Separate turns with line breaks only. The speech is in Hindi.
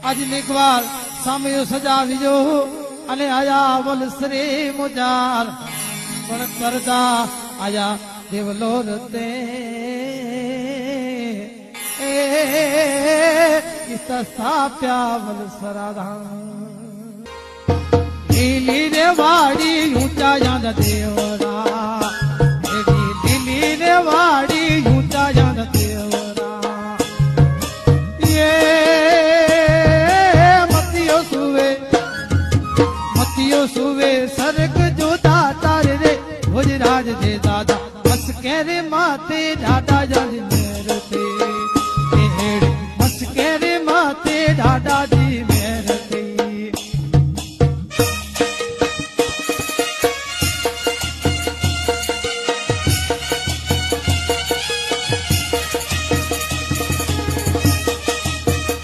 आज निकवार सामयो सजाविजो अने आया वल श्री मुजार पण करदा आया देवलोर ते स्थाप्या वल सराधा लीली रे वाड़ी ऊंचा याद देवरा लीली रे वाड़ी ऊंचा याद देवरा ये मतियो सुवे सर्ग जो दातार रे भोजराज दे दादा बस केरे माते ढाडा जान मेरे ते बस केरे माते ढाडा